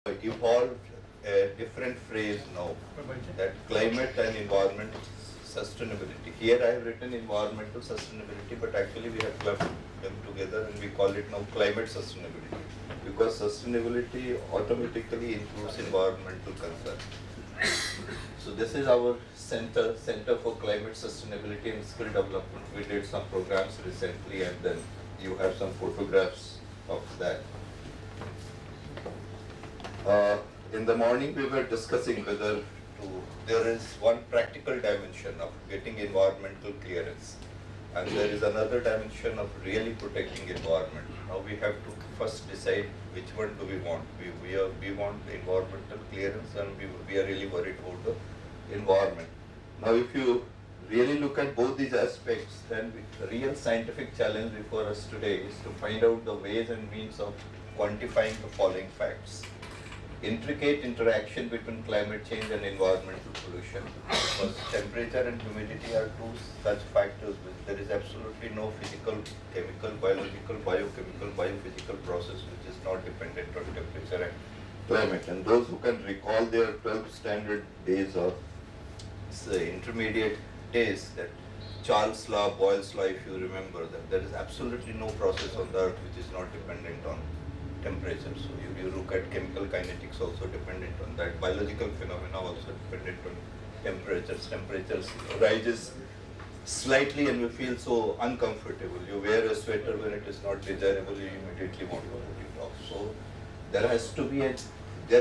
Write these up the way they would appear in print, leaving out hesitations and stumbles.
evolved a different phrase now, that climate and environment sustainability. Here I have written environmental sustainability, but actually we have clubbed them together and we call it now climate sustainability, because sustainability automatically includes environmental concern. So this is our Center for Climate Sustainability and Skill Development. We did some programs recently, and then you have some photographs of that. In the morning we were discussing whether there is one practical dimension of getting environmental clearance, and there is another dimension of really protecting environment. Now we have to first decide which one do we want. We want environmental clearance, and we are really worried about the environment. Now if you really look at both these aspects, then the real scientific challenge before us today is to find out the ways and means of quantifying the following facts. Intricate interaction between climate change and environmental pollution, because temperature and humidity are two such factors which there is absolutely no physical, chemical, biological, biochemical, biophysical process which is not dependent on temperature and climate. And those who can recall their 12 standard days or intermediate days, that Charles' law, Boyle's law, if you remember, that there is absolutely no process on the earth which is not dependent on temperature. So you look at chemical kinetics, also dependent on that. Biological phenomena also dependent on temperatures. Temperatures rises slightly and you feel so uncomfortable. You wear a sweater when it is not desirable, you immediately want to put it off. So there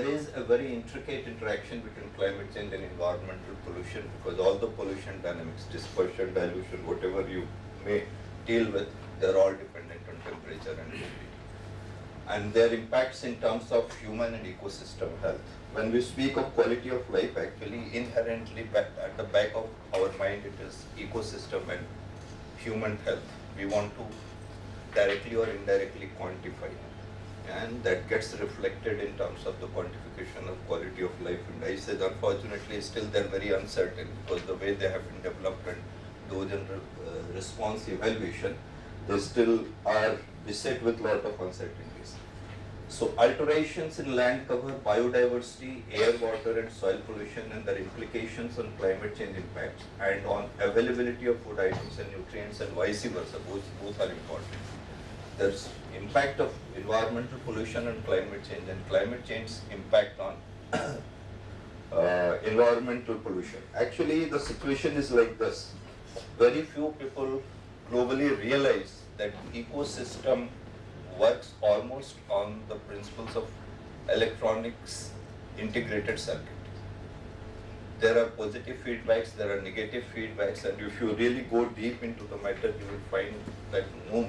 is a very intricate interaction between climate change and environmental pollution, because all the pollution dynamics, dispersion, dilution, whatever you may deal with, they're all dependent on temperature and humidity, and their impacts in terms of human and ecosystem health. When we speak of quality of life, actually inherently at the back of our mind it is ecosystem and human health. We want to directly or indirectly quantify, and that gets reflected in terms of the quantification of quality of life. And I said unfortunately still they're very uncertain, because the way they have been developed and those in response evaluation, they still are beset with lot of uncertainties. So alterations in land cover, biodiversity, air, water and soil pollution, and their implications on climate change impacts and on availability of food items and nutrients, and vice versa, both are important. There's impact of environmental pollution and climate change impact on environmental pollution. Actually the situation is like this. Very few people globally realize that ecosystem works almost on the principles of electronics integrated circuit. There are positive feedbacks, there are negative feedbacks, and if you really go deep into the matter, you will find that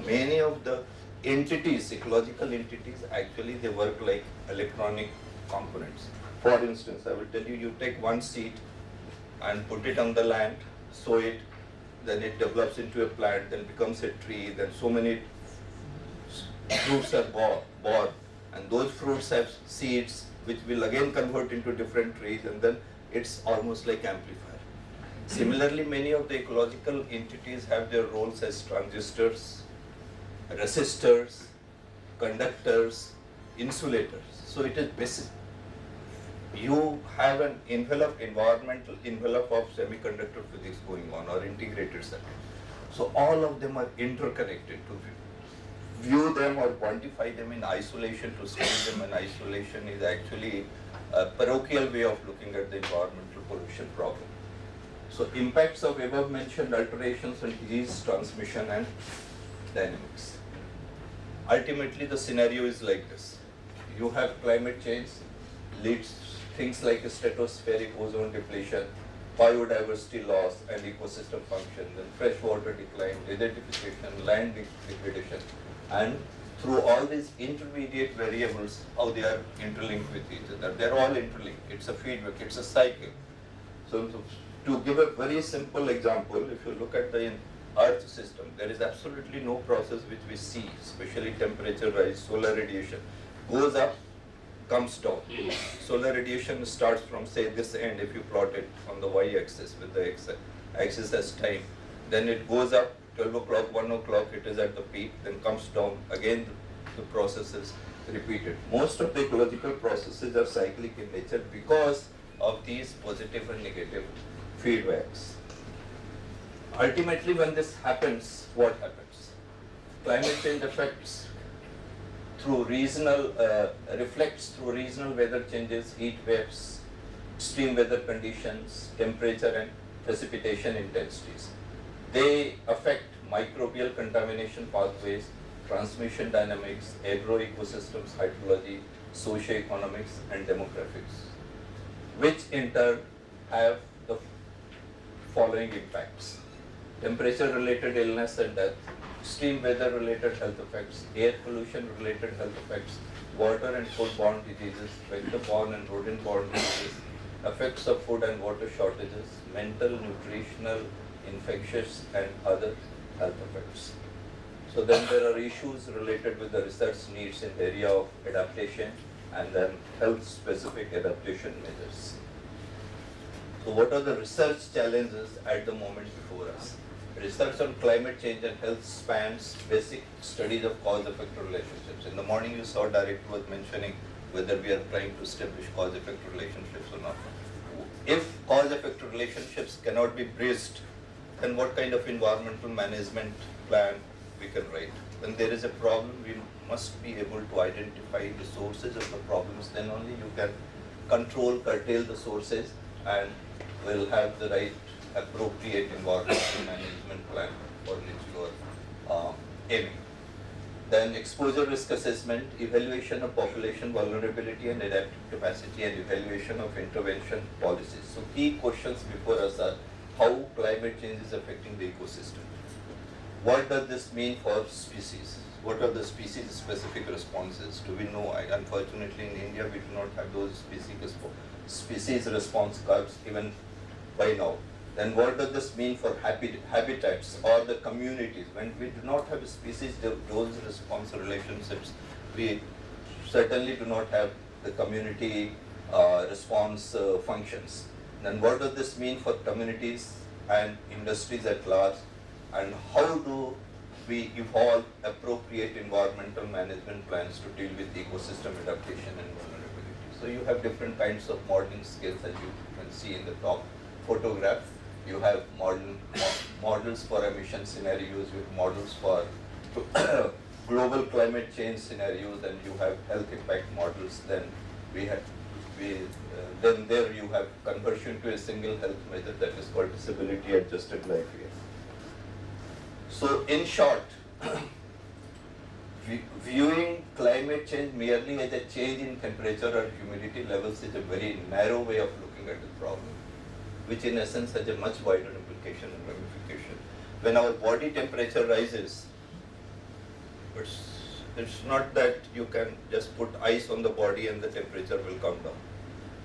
many of the entities, ecological entities, actually they work like electronic components. For instance, I will tell you, you take one seed and put it on the land, sow it, then it develops into a plant, then becomes a tree, then so many fruits are born, and those fruits have seeds which will again convert into different trees, and then it's almost like amplifier. Similarly, many of the ecological entities have their roles as transistors, resistors, conductors, insulators. So it is basic. You have an environmental envelope of semiconductor physics going on, or integrated circuit. So all of them are interconnected. To view them or quantify them in isolation, to study them in isolation, is actually a parochial way of looking at the environmental pollution problem. So impacts of above mentioned alterations on disease transmission and dynamics. Ultimately the scenario is like this. You have climate change, leads things like stratospheric ozone depletion, biodiversity loss and ecosystem function, then freshwater decline, desertification, land degradation, and through all these intermediate variables, how they are interlinked with each other. They're all interlinked. It's a feedback, it's a cycle. So to give a very simple example, if you look at the Earth system, there is absolutely no process which we see, especially temperature rise, solar radiation, goes up, comes down. Solar radiation starts from, say, this end, if you plot it on the y-axis with the x-axis as time, then it goes up, 12 o'clock, 1 o'clock, it is at the peak, then comes down, again the process is repeated. Most of the ecological processes are cyclic in nature because of these positive and negative feedbacks. Ultimately, when this happens, what happens? Climate change affects through regional, reflects through regional weather changes, heat waves, extreme weather conditions, temperature and precipitation intensities. They affect microbial contamination pathways, transmission dynamics, agro-ecosystems, hydrology, socio-economics and demographics, which in turn have the following impacts: temperature-related illness and death, extreme weather-related health effects, air pollution-related health effects, water and food-borne diseases, vector-borne and rodent-borne diseases, effects of food and water shortages, mental, nutritional, infectious and other health effects. So then there are issues related with the research needs in the area of adaptation and then health-specific adaptation measures. So what are the research challenges at the moment before us? Research on climate change and health spans basic studies of cause-effect relationships. In the morning you saw Director was mentioning whether we are trying to establish cause-effect relationships or not. If cause-effect relationships cannot be bridged, then what kind of environmental management plan we can write? When there is a problem, we must be able to identify the sources of the problems, then only you can control, curtail the sources and will have the right appropriate environmental management plan for which you are aiming. Then exposure risk assessment, evaluation of population vulnerability and adaptive capacity and evaluation of intervention policies. So key questions before us are how climate change is affecting the ecosystem. What does this mean for species? What are the species specific responses? Do we know? Unfortunately in India we do not have those species response curves even by now. Then what does this mean for habitats or the communities? When we do not have species, those response relationships, we certainly do not have the community response functions. Then what does this mean for communities and industries at large? And how do we evolve appropriate environmental management plans to deal with ecosystem adaptation and vulnerability? So you have different kinds of modeling skills, as you can see in the top photograph. You have models for emission scenarios, you have models for global climate change scenarios, and you have health impact models. Then then there you have conversion to a single health measure that is called disability adjusted life year. So in short, viewing climate change merely as a change in temperature or humidity levels is a very narrow way of looking at the problem, which in essence has a much wider implication and ramification. When our body temperature rises, it's not that you can just put ice on the body and the temperature will come down.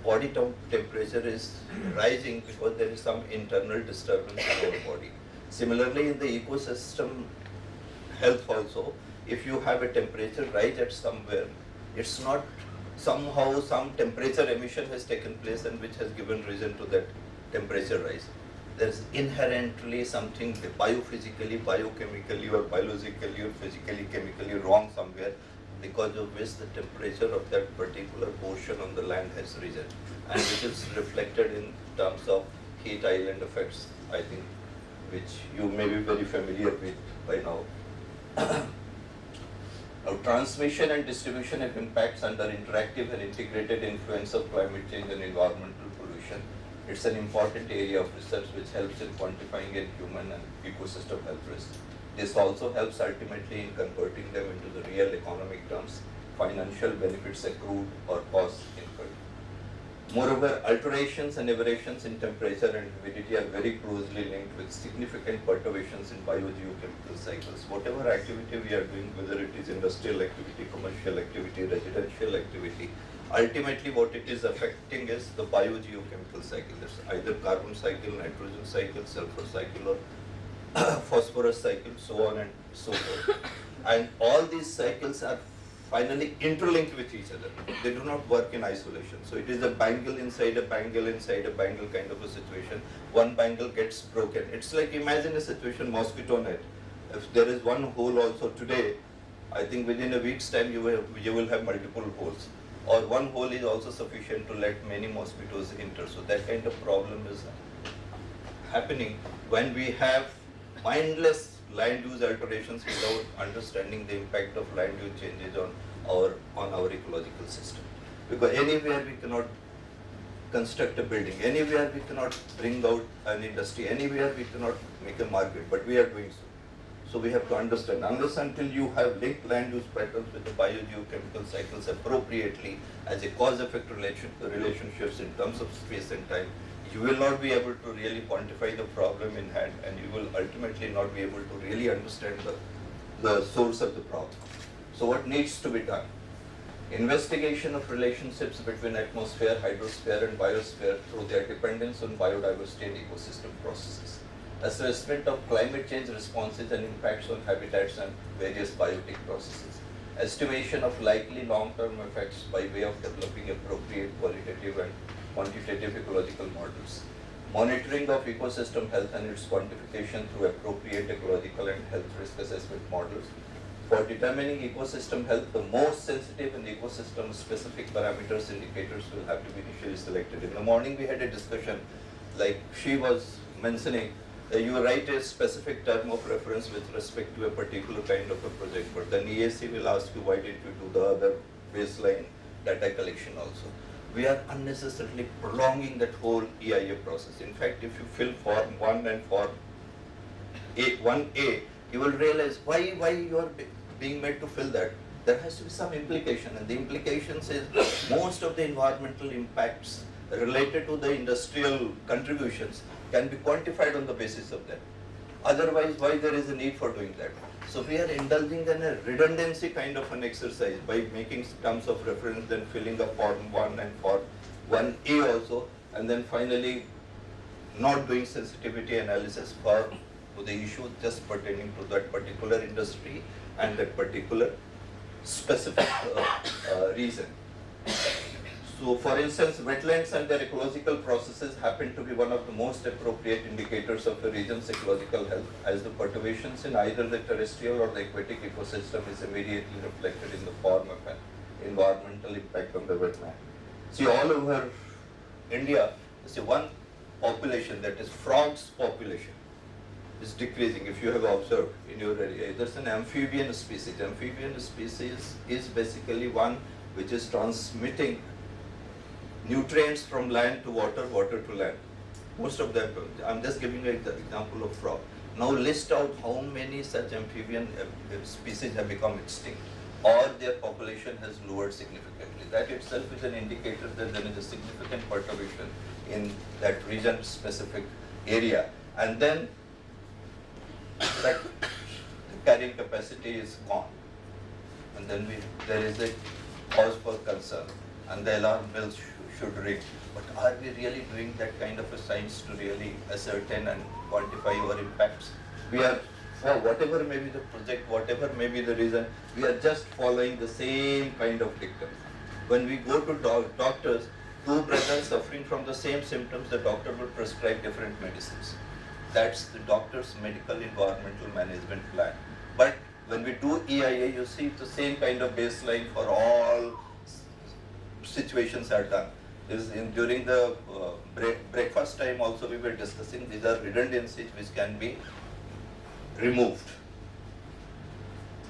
Body temperature is rising because there is some internal disturbance in our body. Similarly, in the ecosystem health also, if you have a temperature rise at somewhere, it's not somehow some temperature emission has taken place and which has given reason to that temperature rise. There's inherently something biophysically, biochemically or biologically or physically, chemically wrong somewhere, because of which the temperature of that particular portion on the land has risen, and which is reflected in terms of heat island effects, I think, which you may be very familiar with by now. Now, transmission and distribution of impacts under interactive and integrated influence of climate change and environmental pollution. It's an important area of research which helps in quantifying a human and ecosystem health risk. This also helps ultimately in converting them into the real economic terms, financial benefits accrued or costs incurred. Moreover, alterations and aberrations in temperature and humidity are very closely linked with significant perturbations in biogeochemical cycles. Whatever activity we are doing, whether it is industrial activity, commercial activity, residential activity, ultimately what it is affecting is the biogeochemical cycle. There's either carbon cycle, nitrogen cycle, sulfur cycle, or phosphorus cycle, so on and so forth. And all these cycles are finally interlinked with each other. They do not work in isolation. So it is a bangle inside a bangle inside a bangle kind of a situation. One bangle gets broken. It's like, imagine a situation, mosquito net. If there is one hole also today, I think within a week's time you will have multiple holes. Or one hole is also sufficient to let many mosquitoes enter. So that kind of problem is happening when we have mindless land use alterations without understanding the impact of land use changes on our ecological system. Because anywhere we cannot construct a building, anywhere we cannot bring out an industry, anywhere we cannot make a market, but we are doing so. So we have to understand, unless until you have linked land use patterns with the biogeochemical cycles appropriately as a cause-effect relationships in terms of space and time, you will not be able to really quantify the problem in hand, and you will ultimately not be able to really understand the source of the problem. So what needs to be done? Investigation of relationships between atmosphere, hydrosphere and biosphere through their dependence on biodiversity and ecosystem processes. Assessment of climate change responses and impacts on habitats and various biotic processes. Estimation of likely long-term effects by way of developing appropriate qualitative and quantitative ecological models. Monitoring of ecosystem health and its quantification through appropriate ecological and health risk assessment models. For determining ecosystem health, the most sensitive and ecosystem specific parameters indicators will have to be initially selected. In the morning we had a discussion, like she was mentioning, you write a specific term of reference with respect to a particular kind of a project, but then EAC will ask you why did you do the other baseline data collection also. We are unnecessarily prolonging that whole EIA process. In fact, if you fill form 1 and form 1A, you will realize why you are being made to fill that. There has to be some implication, and the implication says most of the environmental impacts related to the industrial contributions can be quantified on the basis of that. Otherwise, why there is a need for doing that? So we are indulging in a redundancy kind of an exercise by making terms of reference, then filling up form 1 and form 1A also, and then finally not doing sensitivity analysis for the issue just pertaining to that particular industry and that particular specific reason. So for instance, wetlands and their ecological processes happen to be one of the most appropriate indicators of a region's ecological health, as the perturbations in either the terrestrial or the aquatic ecosystem is immediately reflected in the form of an environmental impact on the wetland. See, all over India, see one population, that is frogs population, is decreasing. If you have observed in your area, there's an amphibian species. Amphibian species is basically one which is transmitting nutrients from land to water, water to land. Most of them, I'm just giving you the example of frog. Now list out how many such amphibian species have become extinct or their population has lowered significantly. That itself is an indicator that there is a significant perturbation in that region specific area. And then that carrying capacity is gone. And then there is a cause for concern and the alarm bells should ring. But are we really doing that kind of a science to really ascertain and quantify our impacts? We are, for whatever may be the project, whatever may be the reason, we are just following the same kind of dictum. When we go to doctors, two brothers suffering from the same symptoms, the doctor will prescribe different medicines. That's the doctor's medical environmental management plan. But when we do EIA, you see the same kind of baseline for all situations are done. During the breakfast time also we were discussing, these are redundancies which can be removed.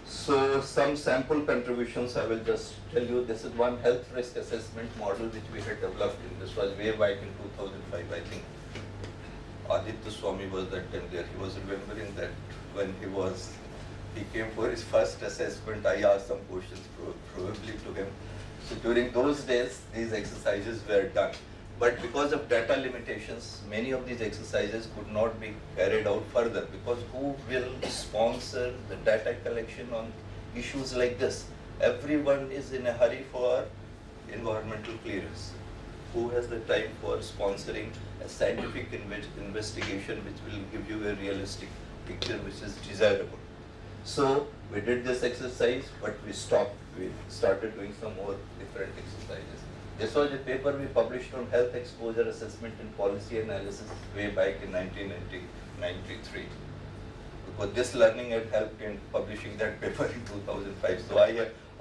So some sample contributions I will just tell you. This is one health risk assessment model which we had developed. This was way back in 2005, I think. Aditya Swami was that time there. He was remembering that when he came for his first assessment, I asked some questions probably to him. So during those days, these exercises were done. But because of data limitations, many of these exercises could not be carried out further, because who will sponsor the data collection on issues like this? Everyone is in a hurry for environmental clearance. Who has the time for sponsoring a scientific investigation which will give you a realistic picture which is desirable? So we did this exercise, but we stopped. We started doing some more different exercises. This was a paper we published on health exposure assessment and policy analysis way back in 1993. But this learning had helped in publishing that paper in 2005. So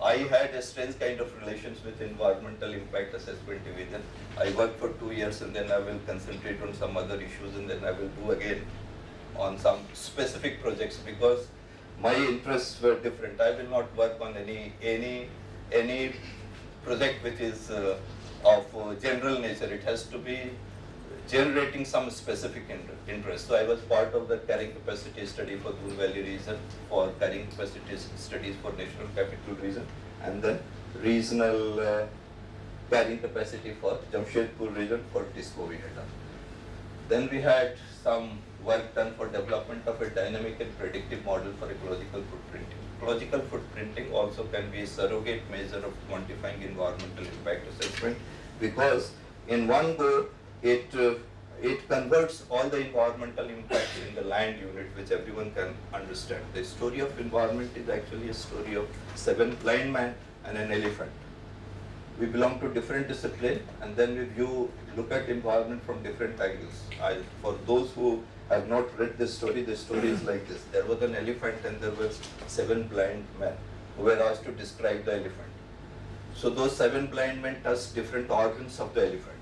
I had a strange kind of relations with environmental impact assessment division. I worked for 2 years and then I will concentrate on some other issues and then I will do again on some specific projects because my interests were different. I will not work on any project which is of general nature. It has to be generating some specific interest. So I was part of the carrying capacity study for Doon Valley region, for carrying capacity studies for National Capital region, and then regional carrying capacity for Jamshedpur region for TISCO we had done. Then we had some work done for development of a dynamic and predictive model for ecological footprinting. Ecological footprinting also can be a surrogate measure of quantifying environmental impact assessment because in one go it converts all the environmental impacts in the land unit which everyone can understand. The story of environment is actually a story of 7 blind men and an elephant. We belong to different disciplines and then we look at environment from different angles. For those who have not read this story is like this. There was an elephant and there were 7 blind men who were asked to describe the elephant. So those 7 blind men touched different organs of the elephant.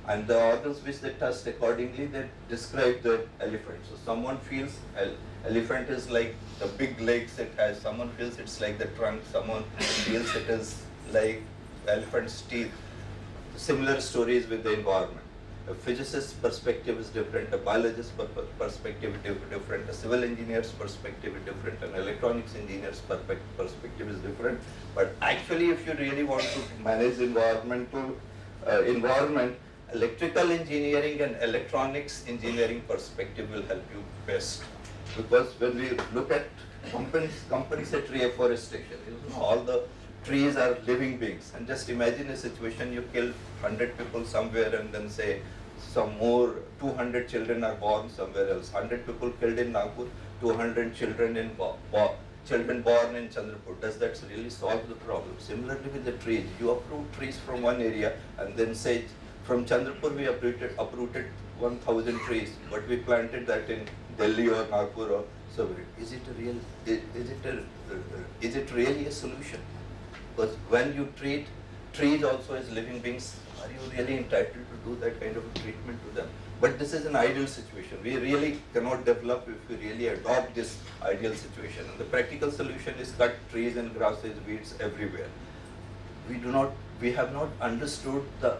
And the organs which they touched accordingly, they describe the elephant. So someone feels elephant is like the big legs it has, someone feels it's like the trunk, someone feels it is like elephant's teeth. Similar stories with the environment. A physicist's perspective is different, a biologist's perspective is different, a civil engineer's perspective is different, an electronics engineer's perspective is different. But actually if you really want to manage environment, electrical engineering and electronics engineering perspective will help you best. Because when we look at companies say tree afforestation, all the trees are living beings. And just imagine a situation you kill 100 people somewhere and then say some more 200 children are born somewhere else. 100 people killed in Nagpur, 200 children born in Chandrapur. Does that really solve the problem? Similarly with the trees, you uproot trees from one area and then say from Chandrapur we uprooted 1,000 trees, but we planted that in Delhi or Nagpur or so. Is it really a solution? Because when you treat trees also as living beings, are you really entitled to do that kind of a treatment to them? But this is an ideal situation. We really cannot develop if we really adopt this ideal situation. And the practical solution is cut trees and grasses, weeds everywhere. We have not understood the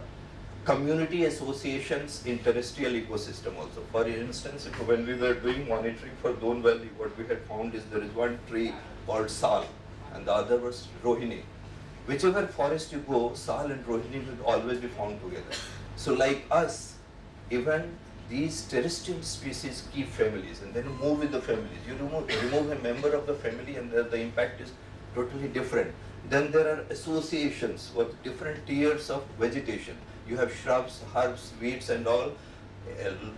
community associations in terrestrial ecosystem also. For instance, when we were doing monitoring for Doon Valley, what we had found is there is one tree called Sal and the other was Rohini. Whichever forest you go, Sal and Rohini will always be found together. So like us, even these terrestrial species keep families and then move with the families. You remove a member of the family and the impact is totally different. Then there are associations with different tiers of vegetation. You have shrubs, herbs, weeds and all.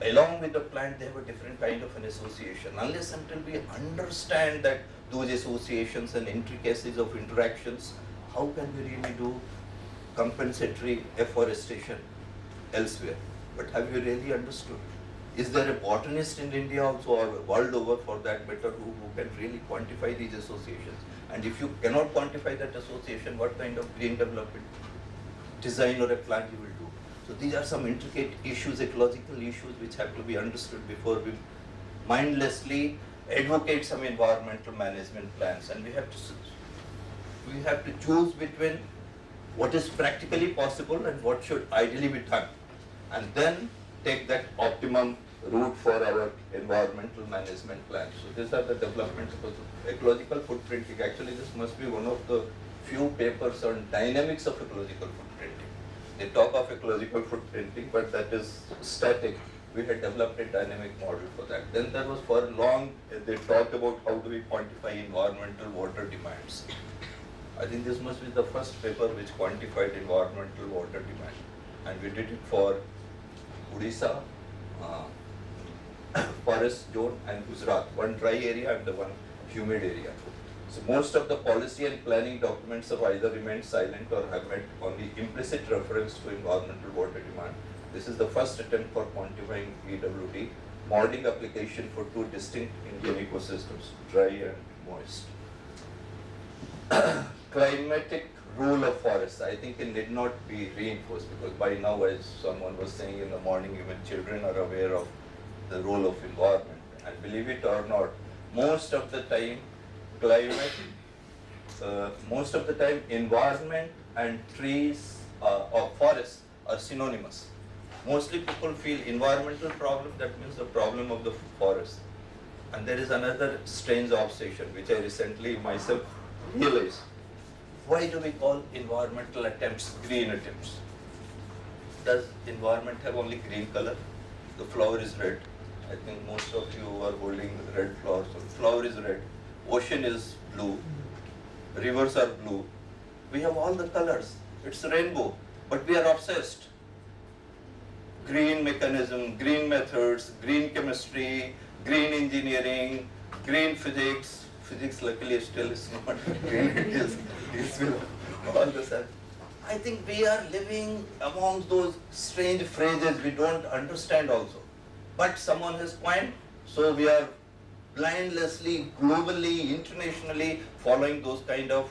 Along with the plant, they have a different kind of an association. Unless until we understand that those associations and intricacies of interactions, how can we really do compensatory afforestation elsewhere? But have you really understood? Is there a botanist in India also or world over for that matter who can really quantify these associations? And if you cannot quantify that association, what kind of green development design or a plant you will do? So these are some intricate issues, ecological issues which have to be understood before we mindlessly advocate some environmental management plans. And we have to choose between what is practically possible and what should ideally be done. And then take that optimum route for our environmental management plan. So these are the developments of ecological footprinting. Actually, this must be one of the few papers on dynamics of ecological footprinting. They talk of ecological footprinting, but that is static. We had developed a dynamic model for that. Then there was for long, they talked about how do we quantify environmental water demands. I think this must be the first paper which quantified environmental water demand. And we did it for Odisha, forest zone and Gujarat, one dry area and the one humid area. So most of the policy and planning documents have either remained silent or have made only implicit reference to environmental water demand. This is the first attempt for quantifying EWD modeling application for two distinct Indian ecosystems, dry and moist. Climatic role of forests, I think it need not be reinforced, because by now, as someone was saying in the morning, even children are aware of the role of environment. And believe it or not, most of the time, environment and trees or forests are synonymous. Mostly people feel environmental problem, that means the problem of the forest. And there is another strange obsession, which I recently myself realized. Why do we call environmental attempts green attempts? Does environment have only green color? The flower is red. I think most of you are holding red flowers. So flower is red. Ocean is blue. Rivers are blue. We have all the colors. It's a rainbow. But we are obsessed. Green mechanism, green methods, green chemistry, green engineering, green physics. Physics luckily still is not green, it is with all the sun. I think we are living among those strange phrases we don't understand also. But someone has coined, so we are blindlessly, globally, internationally following those kind of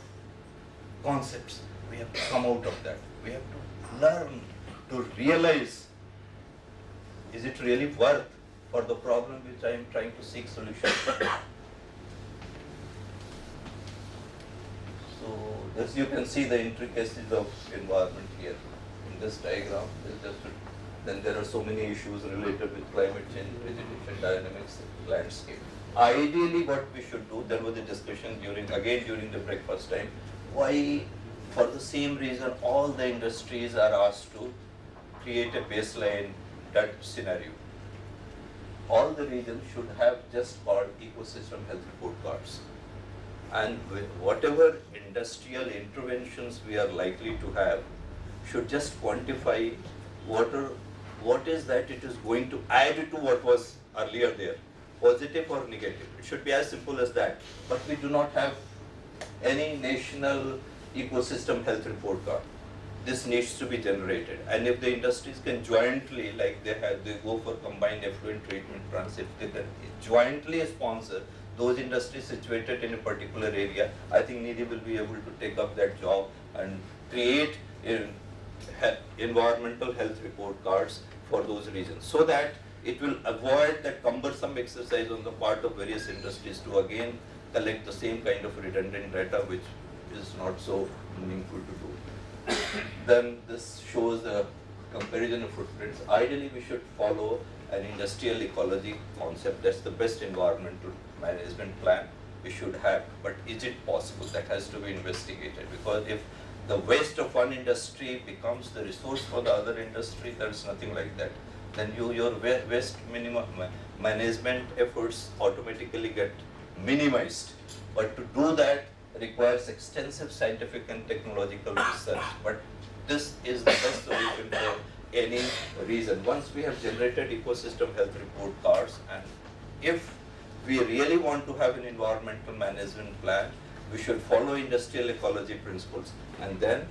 concepts. We have to come out of that. We have to learn to realize, is it really worth for the problem which I am trying to seek solution? So, as you can see the intricacies of environment here in this diagram. Then there are so many issues related with climate change, vegetation dynamics, landscape. Ideally, what we should do, there was a discussion during the breakfast time, why, for the same reason, all the industries are asked to create a baseline that scenario. All the regions should have just called ecosystem health report cards. And with whatever industrial interventions we are likely to have, should just quantify what is that it is going to add to what was earlier there, positive or negative. It should be as simple as that. But we do not have any national ecosystem health report card. This needs to be generated. And if the industries can jointly, like they go for combined effluent treatment plants, if they can jointly sponsor those industries situated in a particular area, I think NEERI will be able to take up that job and create environmental health report cards for those regions, so that it will avoid that cumbersome exercise on the part of various industries to again collect the same kind of redundant data, which is not so meaningful to do. Then this shows a comparison of footprints. Ideally, we should follow an industrial ecology concept. That's the best environmental management plan we should have. But is it possible? That has to be investigated, because if the waste of one industry becomes the resource for the other industry, there is nothing like that. Then your waste management efforts automatically get minimized. But to do that requires extensive scientific and technological research. But this is the best solution for any reason. Once we have generated ecosystem health report cards, and if we really want to have an environmental management plan, we should follow industrial ecology principles and then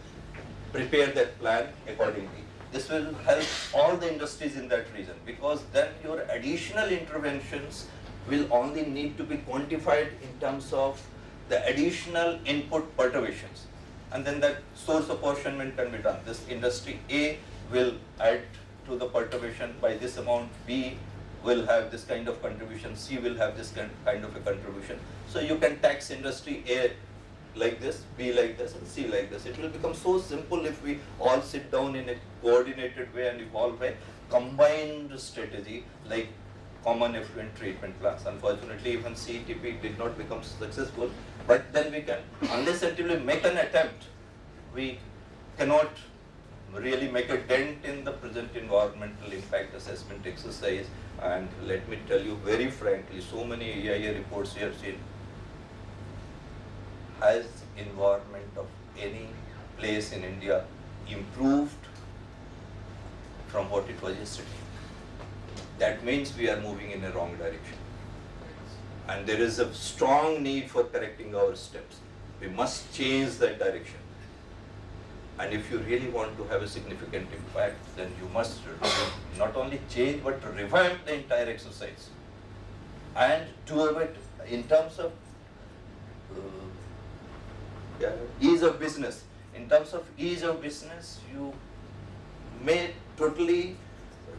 prepare that plan accordingly. This will help all the industries in that region, because then your additional interventions will only need to be quantified in terms of the additional input perturbations. And then that source apportionment can be done. This industry A will add to the perturbation by this amount, B will have this kind of contribution, C will have this kind of a contribution. So you can tax industry A like this, B like this, and C like this. It will become so simple if we all sit down in a coordinated way and evolve a combined strategy like common effluent treatment plants. Unfortunately, even CETP did not become successful, but then we can, unless until we make an attempt, we cannot really make a dent in the present environmental impact assessment exercise. And let me tell you very frankly, so many EIA reports we have seen. Has environment of any place in India improved from what it was yesterday? That means we are moving in a wrong direction. And there is a strong need for correcting our steps. We must change that direction. And if you really want to have a significant impact, then you must not only change but revamp the entire exercise. And do it in terms of ease of business. In terms of ease of business, you may totally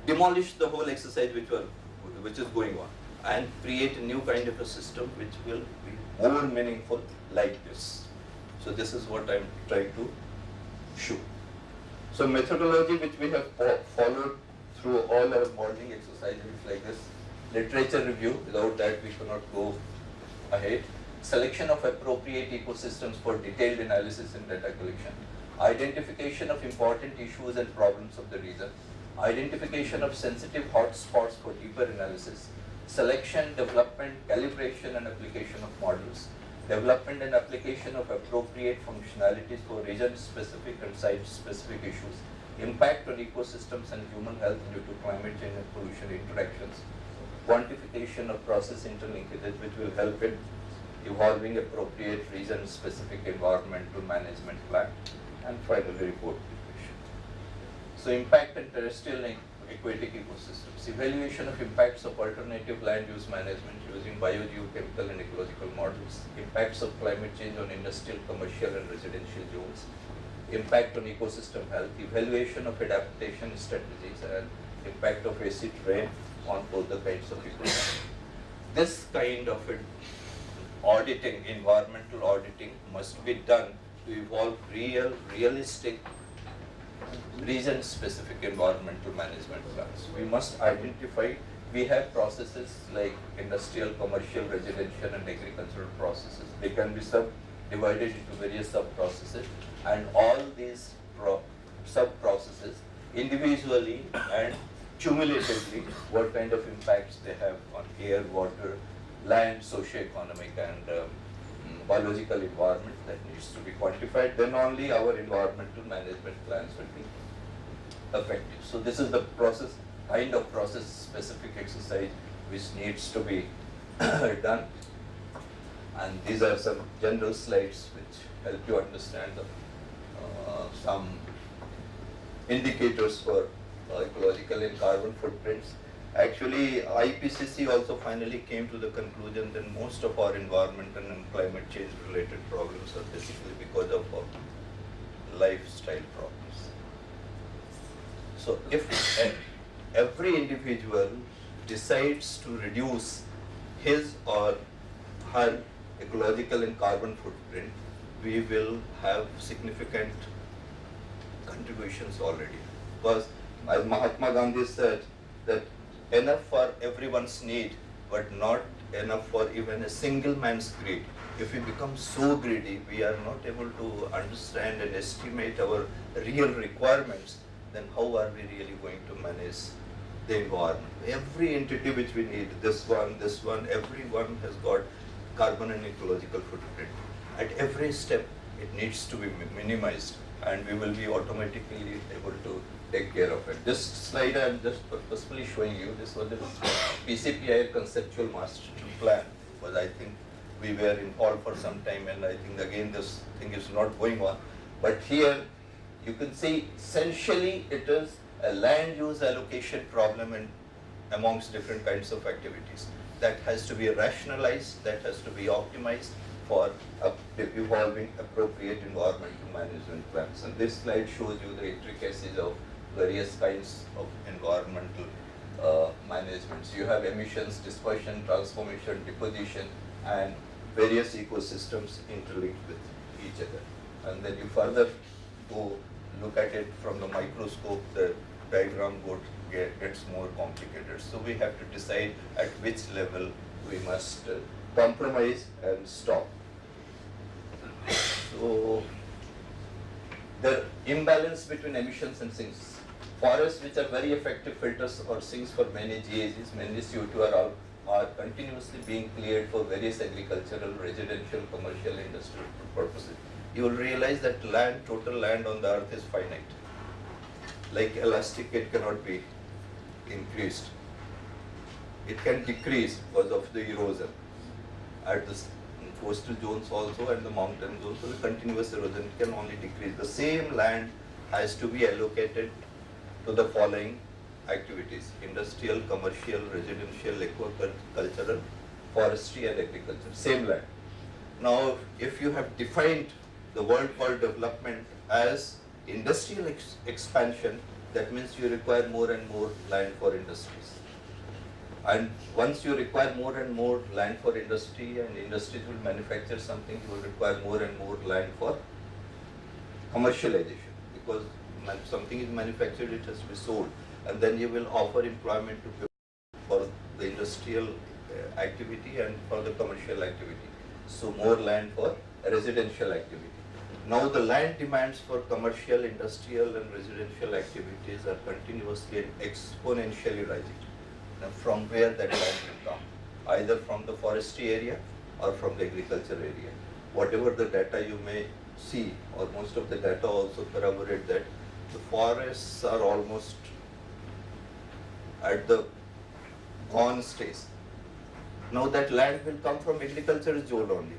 demolish the whole exercise which is going on and create a new kind of a system which will be more meaningful like this. So this is what I'm trying to show. So methodology which we have followed through all our modeling exercises like this. Literature review, without that we cannot go ahead. Selection of appropriate ecosystems for detailed analysis and data collection. Identification of important issues and problems of the region. Identification of sensitive hotspots for deeper analysis. Selection, development, calibration and application of models. Development and application of appropriate functionalities for region-specific and site-specific issues. Impact on ecosystems and human health due to climate change and pollution interactions. Quantification of process interlinkages which will help in evolving appropriate region-specific environmental management plan. And finally, report preparation. So impact on terrestrial and aquatic ecosystems. Evaluation of impacts of alternative land use management using biogeochemical and ecological models. Impacts of climate change on industrial, commercial and residential zones. Impact on ecosystem health. Evaluation of adaptation strategies and impact of acid rain on both the kinds of ecosystems. This kind of auditing, environmental auditing must be done to evolve realistic region-specific environmental management plans. We must identify, we have processes like industrial, commercial, residential and agricultural processes. They can be subdivided into various sub-processes, and all these sub-processes individually and cumulatively what kind of impacts they have on air, water, land, socio-economic and biological environment that needs to be quantified. Then only our environmental management plans will be effective. So this is the process, kind of process specific exercise which needs to be done. And these are some general slides which help you understand some indicators for ecological and carbon footprints. Actually, IPCC also finally came to the conclusion that most of our environmental and climate change related problems are basically because of our lifestyle problems. So if every individual decides to reduce his or her ecological and carbon footprint, we will have significant contributions already. Because as Mahatma Gandhi said, that enough for everyone's need, but not enough for even a single man's greed. If we become so greedy, we are not able to understand and estimate our real requirements, then how are we really going to manage the environment? Every entity which we need, this one, everyone has got carbon and ecological footprint. At every step, it needs to be minimized, and we will be automatically able to take care of it. This slide I am just purposefully showing you. This was the PCPI conceptual master plan, because I think we were involved for some time, and I think again this thing is not going on. But here you can see essentially it is a land use allocation problem and amongst different kinds of activities. That has to be rationalized, that has to be optimized for evolving appropriate environmental management plans. And this slide shows you the intricacies of various kinds of environmental managements. You have emissions, dispersion, transformation, deposition, and various ecosystems interlinked with each other. And then you further go look at it from the microscope, the diagram gets more complicated. So we have to decide at which level we must compromise and stop. So the imbalance between emissions and sinks. Forests which are very effective filters or sinks for many GHGs, mainly CO2 are continuously being cleared for various agricultural, residential, commercial, industrial purposes. You will realize that total land on the earth is finite. Like elastic, it cannot be increased. It can decrease because of the erosion at the coastal zones also and the mountain zones, so the continuous erosion can only decrease. The same land has to be allocated to the following activities: industrial, commercial, residential, aquacultural, forestry and agriculture, same land. Now, if you have defined the word for development as industrial expansion, that means you require more and more land for industries. And once you require more and more land for industry and industries will manufacture something, you will require more and more land for commercialization, because something is manufactured, it has to be sold, and then you will offer employment to people for the industrial activity and for the commercial activity. So more land for residential activity. Now the land demands for commercial, industrial and residential activities are continuously and exponentially rising. Now from where that land will come? Either from the forestry area or from the agriculture area. Whatever the data you may see, or most of the data also corroborate that the forests are almost at the gone stage. Now that land will come from agricultural zone only.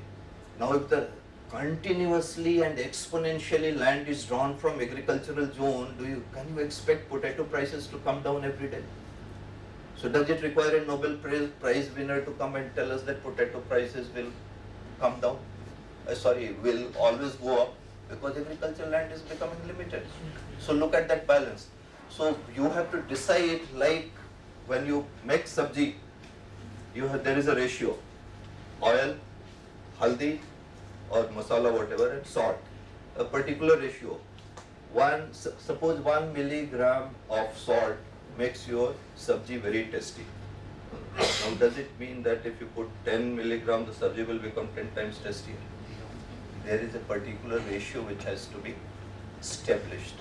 Now if the continuously and exponentially land is drawn from agricultural zone, can you expect potato prices to come down every day? So does it require a Nobel Prize winner to come and tell us that potato prices will come down? Will always go up, because agricultural land is becoming limited. So look at that balance. So you have to decide, like when you make sabji, there is a ratio: oil, haldi or masala, whatever, and salt. A particular ratio. Suppose 1 milligram of salt makes your sabji very tasty. Now does it mean that if you put 10 milligram, the sabji will become 10 times tastier? There is a particular ratio which has to be established.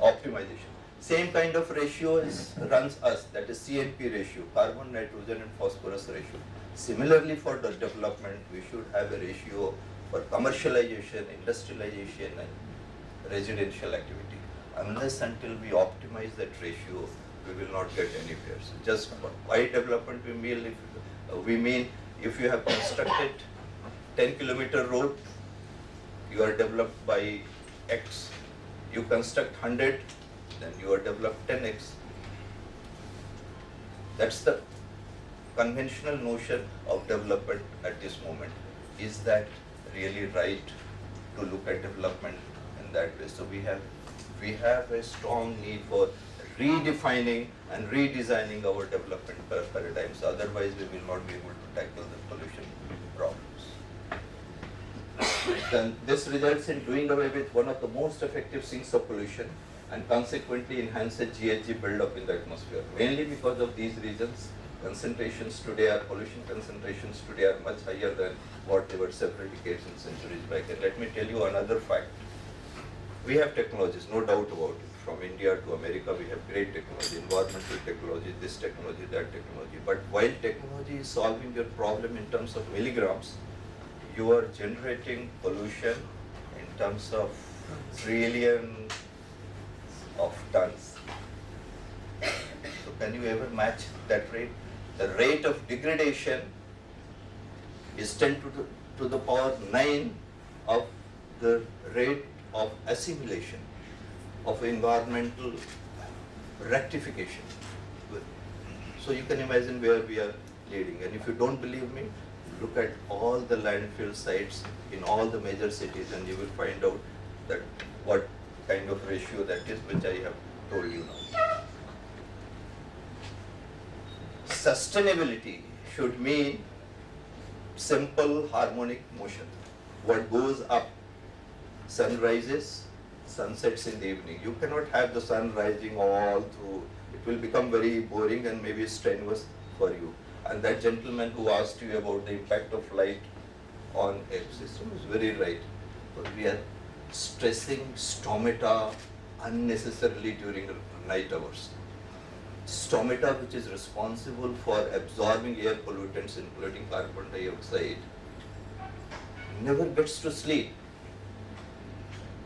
Optimization. Same kind of ratio runs us, that is CNP ratio, carbon, nitrogen and phosphorus ratio. Similarly for the development, we should have a ratio for commercialization, industrialization and residential activity. Unless until we optimize that ratio, we will not get anywhere. So just by development we mean if you have constructed 10-kilometer road, you are developed by X. You construct 100, then you are developed 10X. That's the conventional notion of development at this moment. Is that really right to look at development in that way? So we have a strong need for redefining and redesigning our development paradigms. Otherwise, we will not be able to tackle the pollution problems. Then this results in doing away with one of the most effective sinks of pollution and consequently enhances GHG buildup in the atmosphere. Mainly because of these reasons, pollution concentrations today are much higher than what they were several decades and centuries back. And let me tell you another fact. We have technologies, no doubt about it. From India to America, we have great technology, environmental technology, this technology, that technology. But while technology is solving your problem in terms of milligrams, you are generating pollution in terms of trillions of tons. So can you ever match that rate? The rate of degradation is 10 to the power 9 of the rate of assimilation of environmental rectification. So you can imagine where we are leading. And if you don't believe me, look at all the landfill sites in all the major cities and you will find out that what kind of ratio that is, which I have told you now. Sustainability should mean simple harmonic motion. What goes up, sun rises, sun sets in the evening. You cannot have the sun rising all through. It will become very boring and maybe strenuous for you. And that gentleman who asked you about the impact of light on a system is very right. But we are stressing stomata unnecessarily during night hours. Stomata, which is responsible for absorbing air pollutants, including carbon dioxide, never gets to sleep.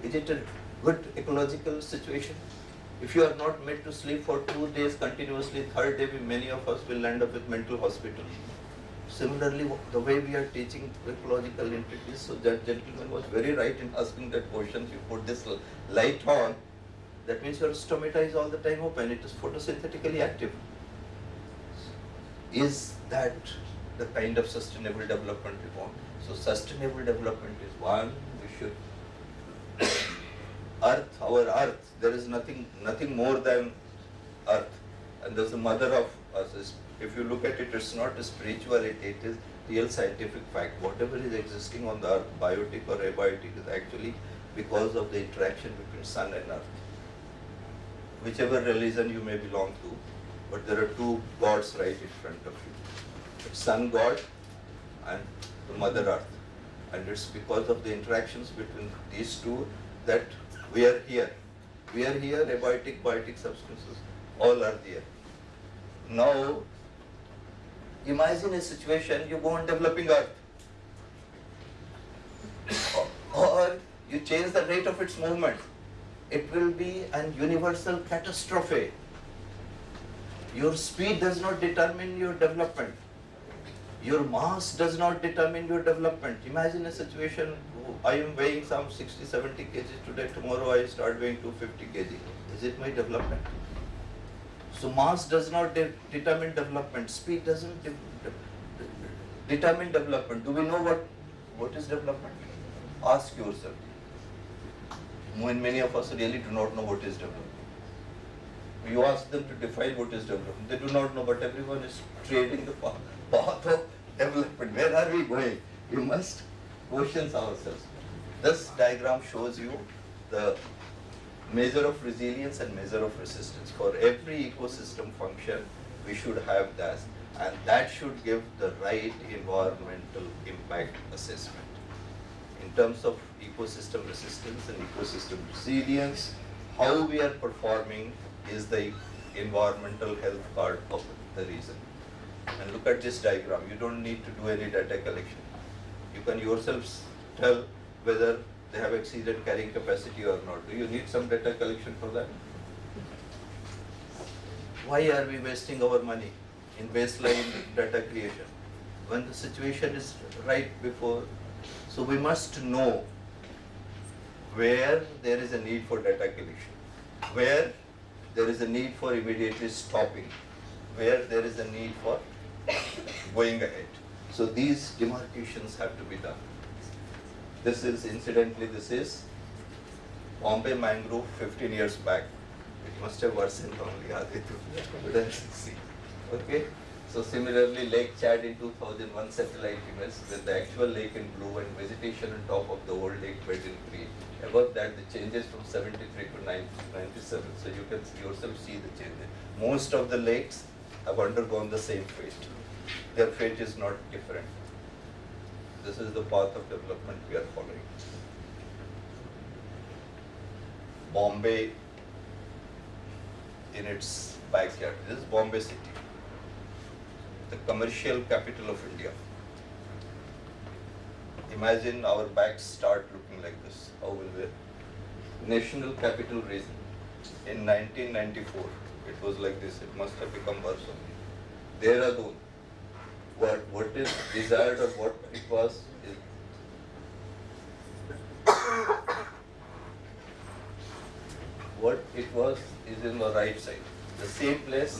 Is it a good ecological situation? If you are not made to sleep for 2 days continuously, third day many of us will end up with mental hospital. Similarly, the way we are teaching ecological entities, so that gentleman was very right in asking that question. You put this light on, that means your stomata is all the time open, it is photosynthetically active. Is that the kind of sustainable development we want? So sustainable development is one, we should, earth, our earth, there is nothing more than earth. And there's the mother of us. If you look at it, it's not a spirituality, it is real scientific fact. Whatever is existing on the earth, biotic or abiotic, is actually because of the interaction between sun and earth. Whichever religion you may belong to, but there are two gods right in front of you. The sun god and the mother earth. And it's because of the interactions between these two that we are here. We are here, abiotic, biotic substances, all are there. Now, imagine a situation, you go on developing earth. Or you change the rate of its movement. It will be an universal catastrophe. Your speed does not determine your development. Your mass does not determine your development. Imagine a situation, I am weighing some 60-70 kg today, tomorrow I start weighing 250 kg. Is it my development? So mass does not determine development, speed doesn't determine development. Do we know what is development? Ask yourself. Many of us really do not know what is development. You ask them to define what is development. They do not know, but everyone is trading the path of development. Where are we going? We must question ourselves. This diagram shows you the measure of resilience and measure of resistance. For every ecosystem function, we should have that, and that should give the right environmental impact assessment. In terms of ecosystem resistance and ecosystem resilience, how we are performing is the environmental health part of the region. And look at this diagram. You don't need to do any data collection. You can yourselves tell whether they have exceeded carrying capacity or not. Do you need some data collection for that? Why are we wasting our money in baseline data creation when the situation is right before? So we must know where there is a need for data collection, where there is a need for immediately stopping, where there is a need for going ahead. So these demarcations have to be done. This is, incidentally, this is Bombay mangrove 15 years back. It must have worsened only, but see. Okay? So similarly, Lake Chad in 2001 satellite image with the actual lake in blue and vegetation on top of the old lake bed in green. Above that, the changes from 73 to 97. So you can yourself see the changes. Most of the lakes have undergone the same fate. Their fate is not different. This is the path of development we are following. Bombay in its backyard. This is Bombay city, the commercial capital of India. Imagine our backs start looking like this. How will we? National capital region. In 1994, it was like this. It must have become worse only. Dehradun. What is desired or what it was is what it was is in the right side. The same place,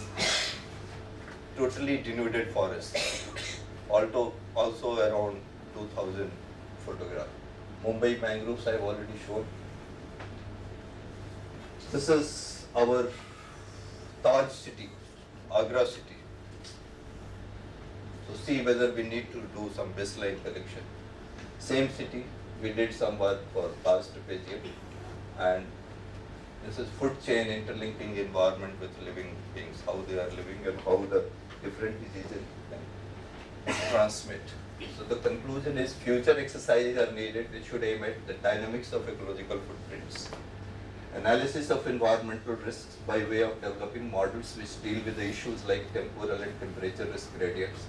totally denuded forest. Also around 2000 photograph. Mumbai mangroves I have already shown. This is our Taj city, Agra city. So see whether we need to do some baseline collection. Same city, we did some work for past PGM, and this is food chain interlinking environment with living beings, how they are living and how the different diseases can transmit. So the conclusion is future exercises are needed which should aim at the dynamics of ecological footprints. Analysis of environmental risks by way of developing models which deal with the issues like temporal and temperature risk gradients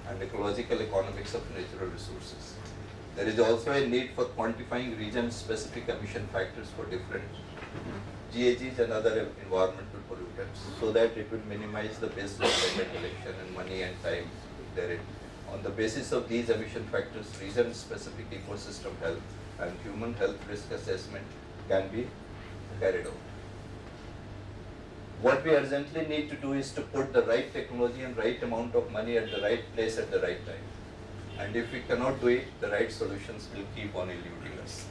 and ecological economics of natural resources. There is also a need for quantifying region-specific emission factors for different GHGs and other environmental pollutants so that it will minimize the baseline data collection and money and time therein On the basis of these emission factors, region-specific ecosystem health and human health risk assessment can be carried out. What we urgently need to do is to put the right technology and right amount of money at the right place at the right time. And if we cannot do it, the right solutions will keep on eluding us.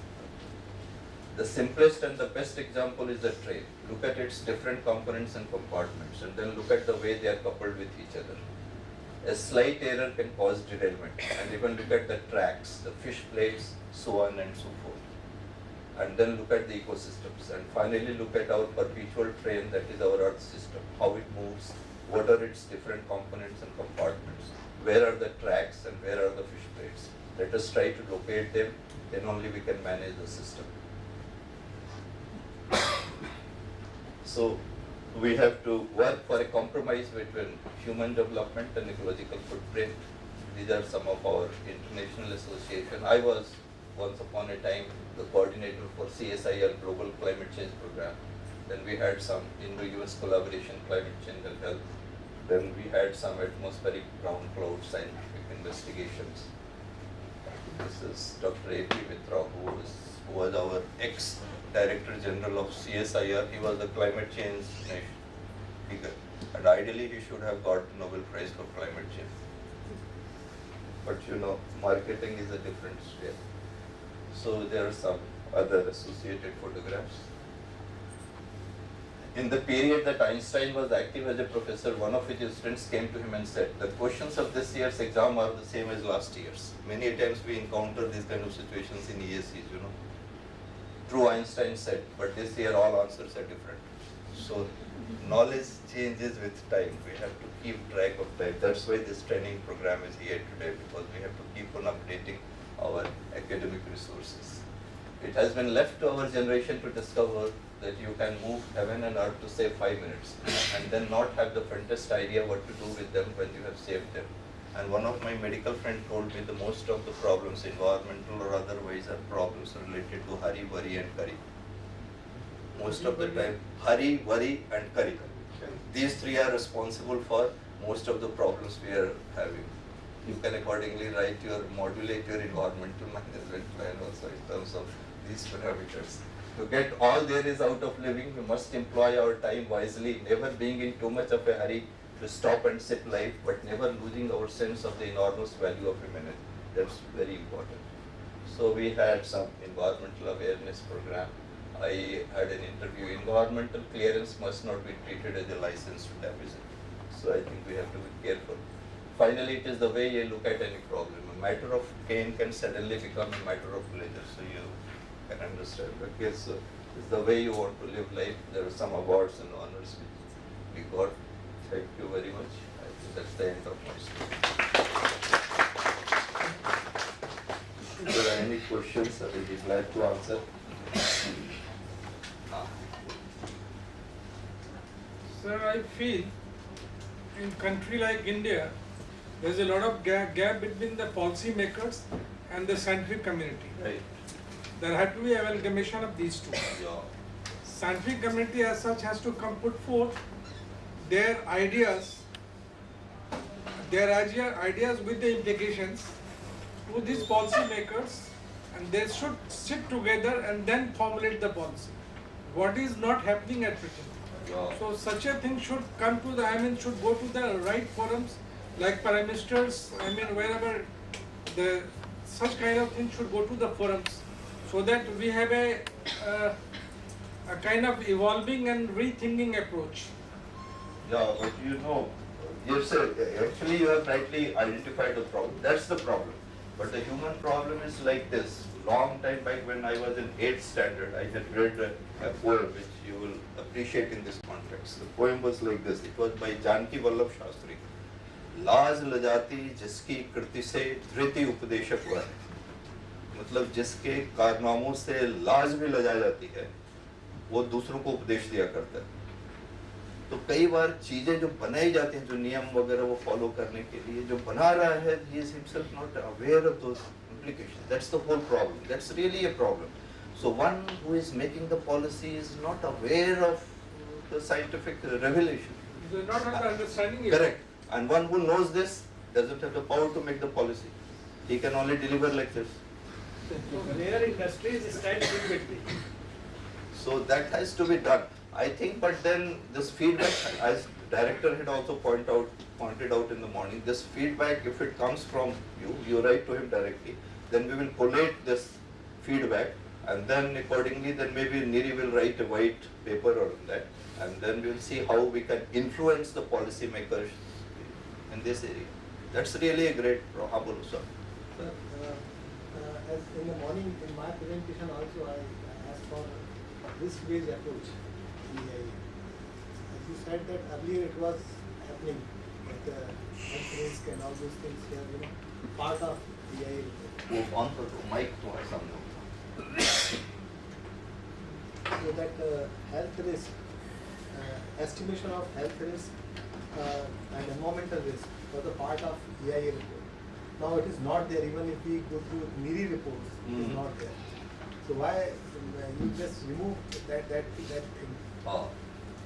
The simplest and the best example is the train. Look at its different components and compartments, and then look at the way they are coupled with each other. A slight error can cause derailment. And even look at the tracks, the fish plates, so on and so forth. And then look at the ecosystems. And finally look at our perpetual train, that is our Earth system, how it moves, what are its different components and compartments, where are the tracks and where are the fish plates. Let us try to locate them, then only we can manage the system. So we have to work for a compromise between human development and ecological footprint. These are some of our international associations. I was once upon a time the coordinator for CSIR Global Climate Change Program. Then we had some Indo-US collaboration, climate change and health. Then we had some atmospheric ground cloud scientific investigations. This is Dr. A.P. Mitra, who was our ex-Director General of CSIR. He was the climate change figure. And ideally he should have got the Nobel Prize for climate change. But you know, marketing is a different sphere. So there are some other associated photographs. In the period that Einstein was active as a professor, one of his students came to him and said, the questions of this year's exam are the same as last year's. Many times we encounter these kind of situations in ESCs, you know. True, Einstein said, but this year all answers are different. So knowledge changes with time. We have to keep track of time. That's why this training program is here today, because we have to keep on updating our academic resources. It has been left to our generation to discover that you can move heaven and earth to save 5 minutes and then not have the faintest idea what to do with them when you have saved them. And one of my medical friends told me the most of the problems, environmental or otherwise, are problems related to hurry, worry and curry. Most of the time, hurry, worry and curry. These three are responsible for most of the problems we are having. You can accordingly modulate your environmental management plan also in terms of these parameters. To get all there is out of living, we must employ our time wisely, never being in too much of a hurry to stop and sit life, but never losing our sense of the enormous value of a minute. That's very important. So we had some environmental awareness program. I had an interview. Environmental clearance must not be treated as a license to damage it. So I think we have to be careful. Finally, it is the way you look at any problem. A matter of pain can suddenly become a matter of pleasure. So you can understand. Okay, so it's the way you want to live life. There are some awards and honors which we got. Thank you very much. I think that's the end of my speech. If there are any questions, I will be glad to answer. Sir, I feel in country like India, there is a lot of gap between the policy makers and the scientific community. Right. There had to be amalgamation of these two. Yeah. Scientific community as such has to come put forth their ideas with the implications to these policy makers, and they should sit together and then formulate the policy. What is not happening at present. Yeah. So such a thing should come to the, should go to the right forums, like prime ministers, wherever such kind of thing should go to the forums, so that we have a kind of evolving and rethinking approach. Yeah, but you know, yes sir, actually you have rightly identified the problem. That's the problem. But the human problem is like this. Long time back when I was in 8th standard, I had read a poem which you will appreciate in this context. The poem was like this. It was by Janki Vallabh Shastri. लाज लजाती जिसकी कृति से धृति उपदेशक हुआ है. मतलब जिसके कारनामों से लाज भी लजा जाती है, वो दूसरों को उपदेश दिया करता है. तो कई बार चीजें जो बनाई जाती हैं, जो नियम वगैरह वो फॉलो करने के लिए, जो बना रहा है, he is himself not aware of those implications. That's the whole problem. That's really a problem. So one who is making the policy is not aware of the scientific revelation. They do not have the understanding. Correct. And one who knows this doesn't have the power to make the policy. He can only deliver like this. So where industries stand in between. So that has to be done. I think, but then this feedback, as director had also pointed out in the morning, this feedback, if it comes from you, you write to him directly, then we will collate this feedback, and then accordingly, then maybe NEERI will write a white paper on that, and then we will see how we can influence the policy makers in this area. That's really a great problem. Sir, as in the morning in my presentation also I asked for risk-based approach, EIA. As you said that earlier it was happening, like health risk and all those things here, part of EIA. Move on to mic to our son. So that health risk, estimation of health risk and environmental risk was a part of EIA report. Now it is not there, even if we go to NEERI reports, it is not there. So why you just remove that thing?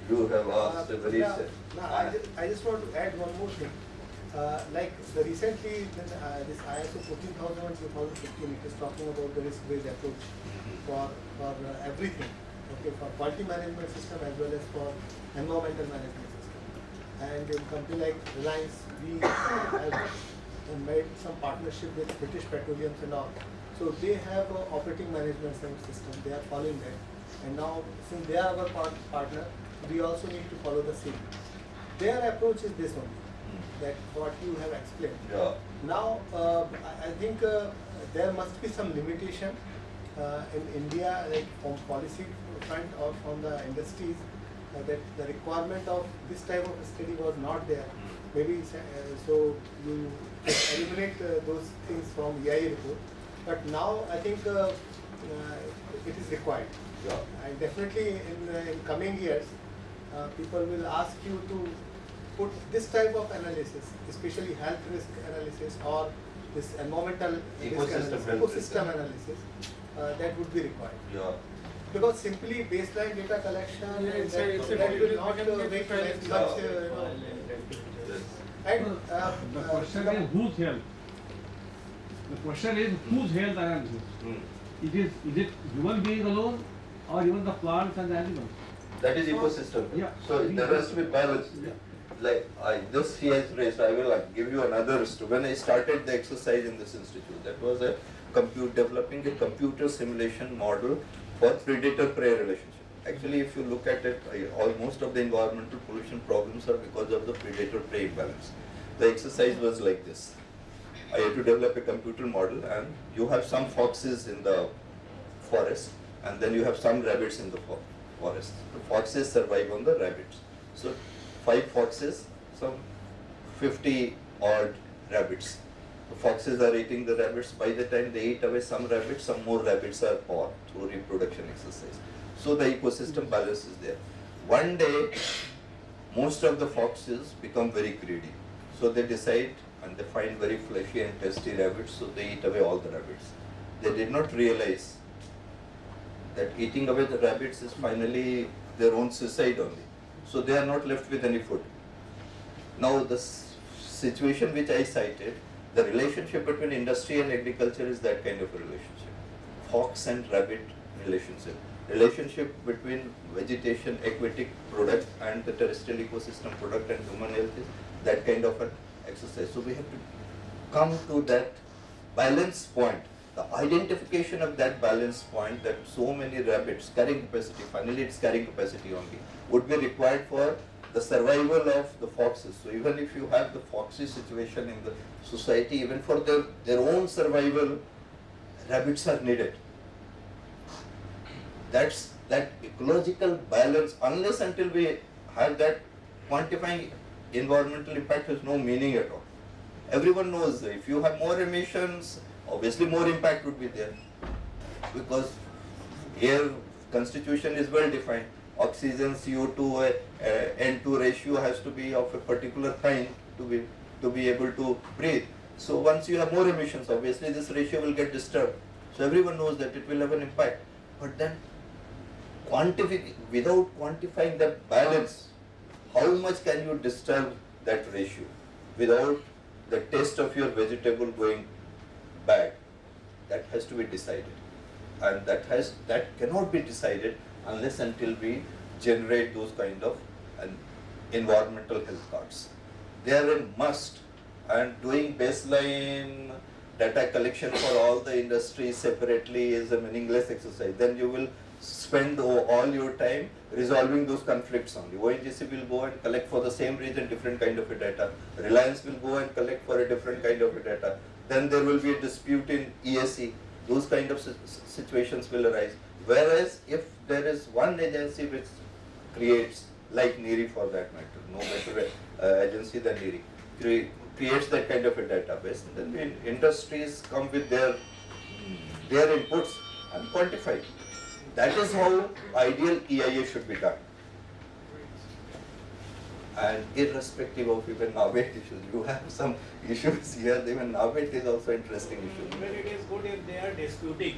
You have asked a very I just want to add one more thing. Like recently, this ISO 14001 2015, it is talking about the risk-based approach for everything, okay, for quality management system as well as for environmental management system. And in company like Reliance, we have made some partnership with British Petroleums and all. So they have an operating management system, they are following that. And now, since they are our partner, we also need to follow the same. Their approach is this only, that what you have explained. Yeah. Now, I think there must be some limitation in India, like from policy front or from the industries, that the requirement of this type of study was not there. Maybe so you eliminate those things from EIA report. But now I think it is required. Yeah. And definitely in coming years, people will ask you to put this type of analysis, especially health risk analysis or this environmental ecosystem analysis, that would be required. Yeah. Because simply baseline data collection and that will not make very much, And the question is whose health? The question is whose health analysis? Is it human being alone or even the plants and the animals? That is ecosystem. Yeah. So there has to be balance. Yeah. Like this he has raised, I will give you another story. When I started the exercise in this institute, that was a developing a computer simulation model for predator-prey relationship. Actually, if you look at it, most of the environmental pollution problems are because of the predator-prey imbalance. The exercise was like this. I had to develop a computer model, and you have some foxes in the forest, and then you have some rabbits in the forest. The foxes survive on the rabbits. So 5 foxes, some 50 odd rabbits. The foxes are eating the rabbits. By the time they eat away some rabbits, some more rabbits are born through reproduction exercise. So the ecosystem balance is there. One day, most of the foxes become very greedy. So they decide, and they find very fleshy and tasty rabbits, so they eat away all the rabbits. They did not realize that eating away the rabbits is finally their own suicide only. So they are not left with any food. Now the situation which I cited, the relationship between industry and agriculture is that kind of a relationship. Fox and rabbit relationship. Relationship between vegetation, aquatic product and the terrestrial ecosystem product and human health is that kind of an exercise. So we have to come to that balance point. The identification of that balance point, that so many rabbits carrying capacity, finally it's carrying capacity only, would be required for the survival of the foxes. So even if you have the foxy situation in the society, even for their own survival, rabbits are needed. That's that ecological balance. Unless until we have that, quantifying environmental impact has no meaning at all. Everyone knows that if you have more emissions, obviously more impact would be there, because air constitution is well defined. Oxygen, CO2, N2 ratio has to be of a particular kind to be able to breathe. So once you have more emissions, obviously this ratio will get disturbed. So everyone knows that it will have an impact. But then without quantifying that balance, how much can you disturb that ratio without the taste of your vegetable going bad, that has to be decided. And that cannot be decided unless until we generate those kind of environmental health cards. They are a must, and doing baseline data collection for all the industries separately is a meaningless exercise. Then you will spend all your time resolving those conflicts only. ONGC will go and collect for the same region different kind of a data. Reliance will go and collect for a different kind of a data. Then there will be a dispute in EIA. Those kind of situations will arise. Whereas if there is one agency which creates, like NEERI for that matter, no better agency than NEERI, creates that kind of a database, then the industries come with their inputs and quantify. That is how ideal EIA should be done. And irrespective of even NAVET issues, you have some issues here, even NAVET is also interesting issue. Even it is good if they are disputing.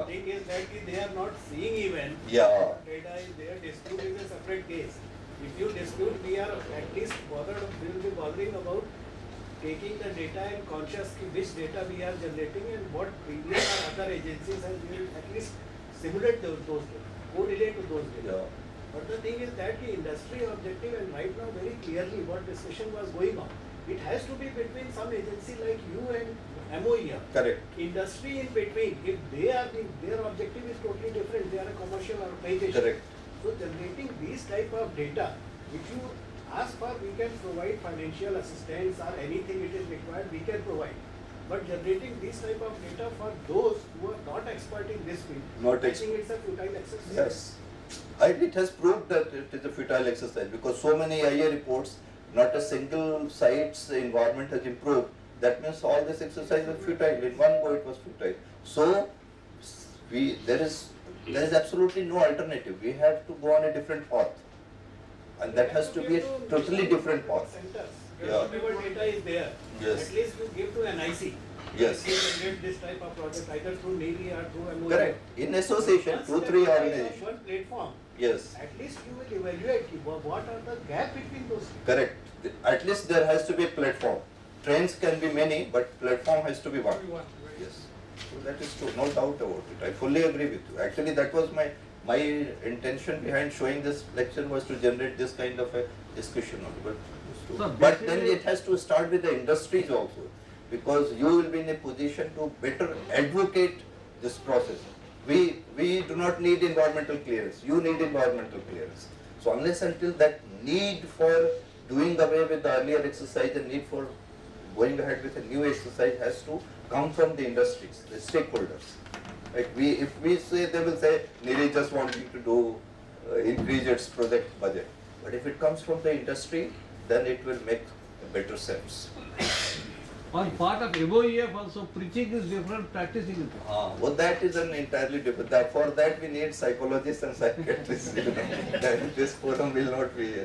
Thing is that they are not seeing even what data is there. Dispute is a separate case. If you dispute, we are at least bothered, we will be bothering about taking the data and conscious which data we are generating and what previous or other agencies have, we will at least simulate those data, correlate to those data. But the thing is that the industry objective, and right now very clearly what discussion was going on, it has to be between some agency like you and MOEA. Correct. Industry in between, if they are their objective is totally different, they are a commercial organization. Correct. So generating these type of data, if you ask for, we can provide financial assistance or anything it is required, we can provide. But generating this type of data for those who are not expert in this field, I think it's a futile exercise. Yes. It has proved that it is a futile exercise because so many EIA reports, not a single site's environment has improved. That means all this exercise was futile. In one go it was futile. So there is absolutely no alternative. We have to go on a different path. And that has to be a totally different path. Yeah. Whatever data is there, Yes. at least you give to NIC. Yes. You generate this type of project either through NEERI or through MOEA. Correct. In association, Once 2-3 that data is on organizations. one platform, Yes. at least you will evaluate what are the gap between those. Correct. At least there has to be a platform. Trains can be many, but platform has to be one. Yes. So that is true, no doubt about it. I fully agree with you. Actually, that was my intention behind showing this lecture was to generate this kind of a discussion only. But then it has to start with the industries also, because you will be in a position to better advocate this process. We do not need environmental clearance. You need environmental clearance. So unless until that need for doing away with the earlier exercise, the need for going ahead with a new exercise has to come from the industries, the stakeholders. Like if we say, they will say, NEERI just wanting to do increase its project budget. But if it comes from the industry, then it will make a better sense. On part of MOEF also, preaching is different, practicing is different. Well, that is an entirely different. For that we need psychologists and psychiatrists. This forum will not be.